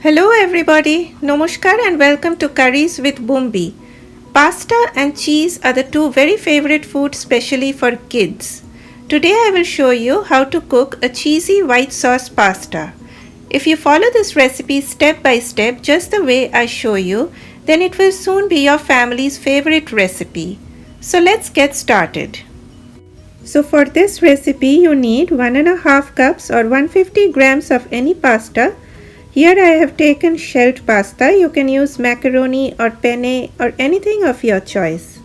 Hello everybody, Namaskar and welcome to Curries with Bumbi. Pasta and cheese are the two very favorite foods especially for kids. Today I will show you how to cook a cheesy white sauce pasta. If you follow this recipe step by step just the way I show you, then it will soon be your family's favorite recipe. So let's get started. So for this recipe you need 1.5 cups or 150 grams of any pasta. Here I have taken shelled pasta. You can use macaroni or penne or anything of your choice.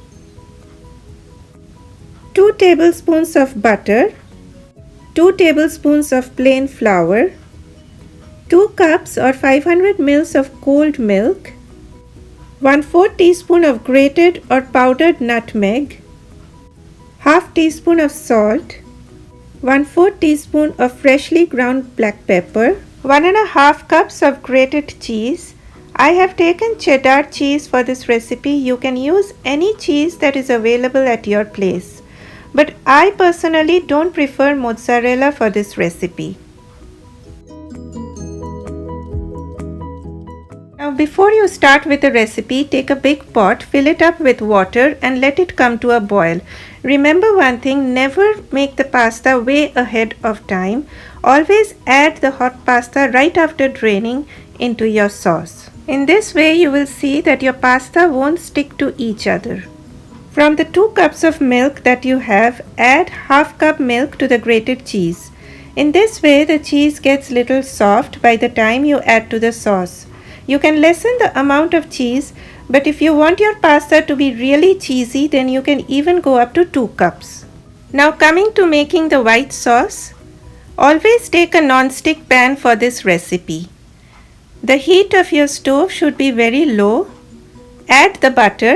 2 tablespoons of butter, 2 tablespoons of plain flour, 2 cups or 500 ml of cold milk, 1/4 teaspoon of grated or powdered nutmeg, half teaspoon of salt, 1/4 teaspoon of freshly ground black pepper, 1.5 cups of grated cheese. I have taken cheddar cheese for this recipe. You can use any cheese that is available at your place. But I personally don't prefer mozzarella for this recipe. Now before you start with the recipe, take a big pot, fill it up with water and let it come to a boil. Remember one thing, never make the pasta way ahead of time. Always add the hot pasta right after draining into your sauce. In this way you will see that your pasta won't stick to each other. From the 2 cups of milk that you have, add half cup milk to the grated cheese. In this way the cheese gets little soft by the time you add to the sauce. You can lessen the amount of cheese, but if you want your pasta to be really cheesy, then you can even go up to 2 cups. Now coming to making the white sauce, always take a non-stick pan for this recipe. The heat of your stove should be very low. Add the butter.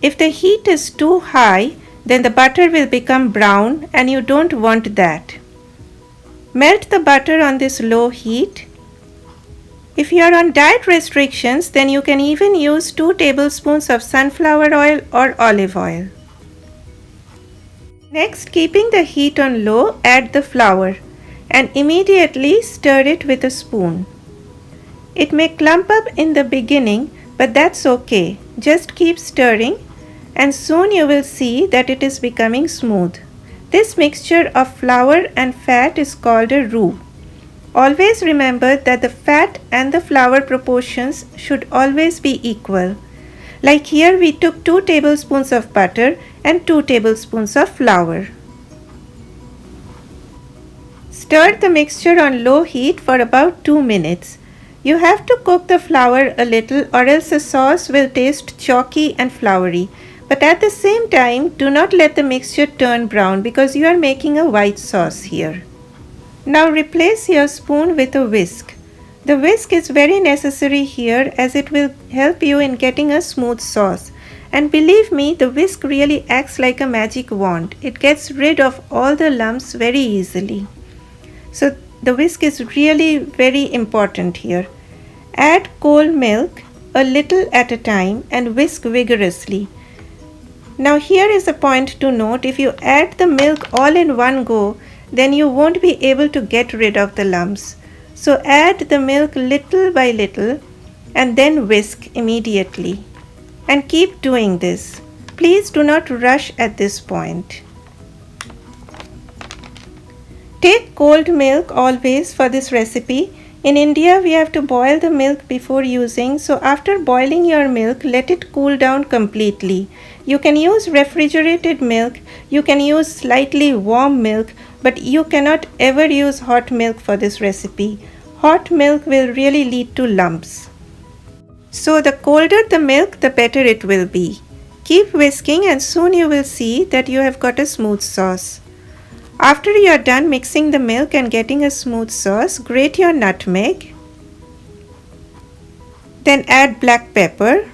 If the heat is too high, then the butter will become brown and you don't want that. Melt the butter on this low heat. If you are on diet restrictions, then you can even use 2 tablespoons of sunflower oil or olive oil. Next, keeping the heat on low, add the flour and immediately stir it with a spoon. It may clump up in the beginning, but that's okay. Just keep stirring and soon you will see that it is becoming smooth. This mixture of flour and fat is called a roux. Always remember that the fat and the flour proportions should always be equal. Like here we took 2 tablespoons of butter and 2 tablespoons of flour. Stir the mixture on low heat for about 2 minutes. You have to cook the flour a little or else the sauce will taste chalky and floury. But at the same time, do not let the mixture turn brown because you are making a white sauce here. Now replace your spoon with a whisk. The whisk is very necessary here as it will help you in getting a smooth sauce. And believe me, the whisk really acts like a magic wand. It gets rid of all the lumps very easily. So the whisk is really very important here. Add cold milk a little at a time and whisk vigorously. Now here is a point to note. If you add the milk all in one go, then you won't be able to get rid of the lumps. So add the milk little by little and then whisk immediately. And keep doing this. Please do not rush at this point. Take cold milk always for this recipe. In India we have to boil the milk before using, so after boiling your milk, let it cool down completely. You can use refrigerated milk, you can use slightly warm milk, but you cannot ever use hot milk for this recipe. Hot milk will really lead to lumps. So the colder the milk, the better it will be. Keep whisking and soon you will see that you have got a smooth sauce. After you are done mixing the milk and getting a smooth sauce, grate your nutmeg. Then add black pepper.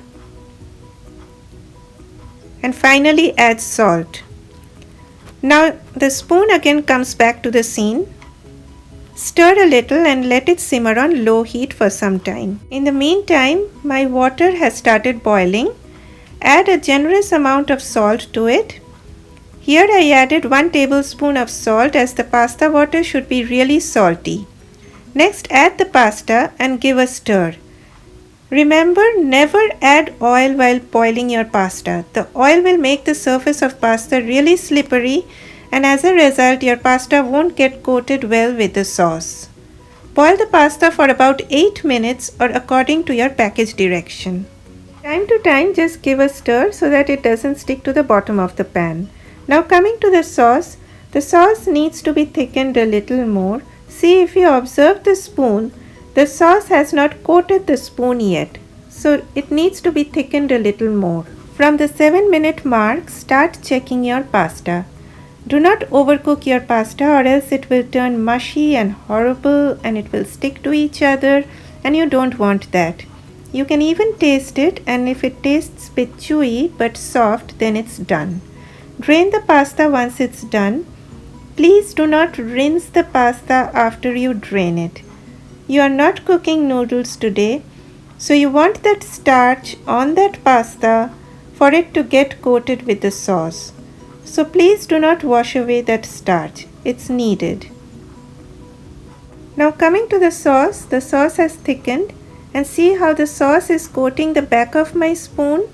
And finally add salt. Now the spoon again comes back to the scene. Stir a little and let it simmer on low heat for some time. In the meantime, my water has started boiling. Add a generous amount of salt to it. Here I added 1 tablespoon of salt as the pasta water should be really salty. Next, add the pasta and give a stir. Remember, never add oil while boiling your pasta. The oil will make the surface of pasta really slippery, and as a result, your pasta won't get coated well with the sauce. Boil the pasta for about 8 minutes or according to your package direction. Time to time, just give a stir so that it doesn't stick to the bottom of the pan. Now coming to the sauce needs to be thickened a little more. See, if you observe the spoon, the sauce has not coated the spoon yet, so it needs to be thickened a little more. From the 7-minute mark, start checking your pasta. Do not overcook your pasta or else it will turn mushy and horrible and it will stick to each other, and you don't want that. You can even taste it, and if it tastes a bit chewy but soft, then it's done. Drain the pasta once it's done. Please do not rinse the pasta after you drain it. You are not cooking noodles today, so you want that starch on that pasta for it to get coated with the sauce. So please do not wash away that starch. It's needed. Now coming to the sauce has thickened, and see how the sauce is coating the back of my spoon.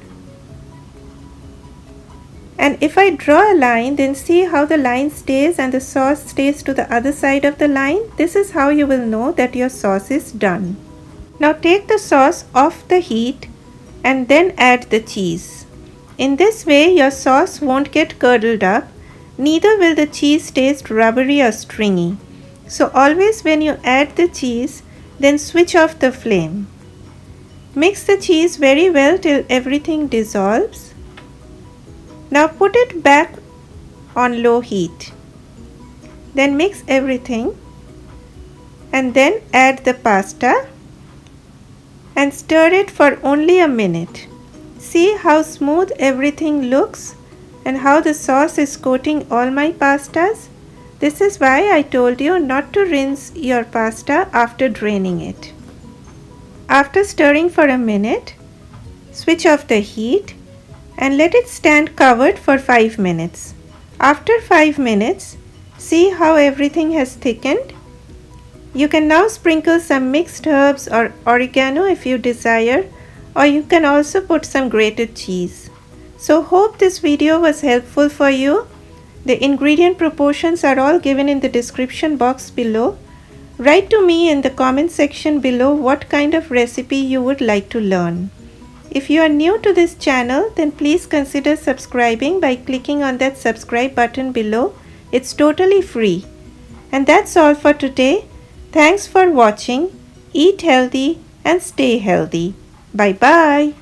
And if I draw a line, then see how the line stays and the sauce stays to the other side of the line. This is how you will know that your sauce is done. Now take the sauce off the heat and then add the cheese. In this way, your sauce won't get curdled up, neither will the cheese taste rubbery or stringy. So always when you add the cheese, then switch off the flame. Mix the cheese very well till everything dissolves. Now put it back on low heat. Then mix everything and then add the pasta and stir it for only a minute. See how smooth everything looks and how the sauce is coating all my pastas. This is why I told you not to rinse your pasta after draining it. After stirring for a minute, switch off the heat and let it stand covered for 5 minutes. After 5 minutes, see how everything has thickened. You can now sprinkle some mixed herbs or oregano if you desire, or you can also put some grated cheese. So hope this video was helpful for you. The ingredient proportions are all given in the description box below. Write to me in the comment section below what kind of recipe you would like to learn. If you are new to this channel, then please consider subscribing by clicking on that subscribe button below. It's totally free. And that's all for today. Thanks for watching. Eat healthy and stay healthy. Bye bye.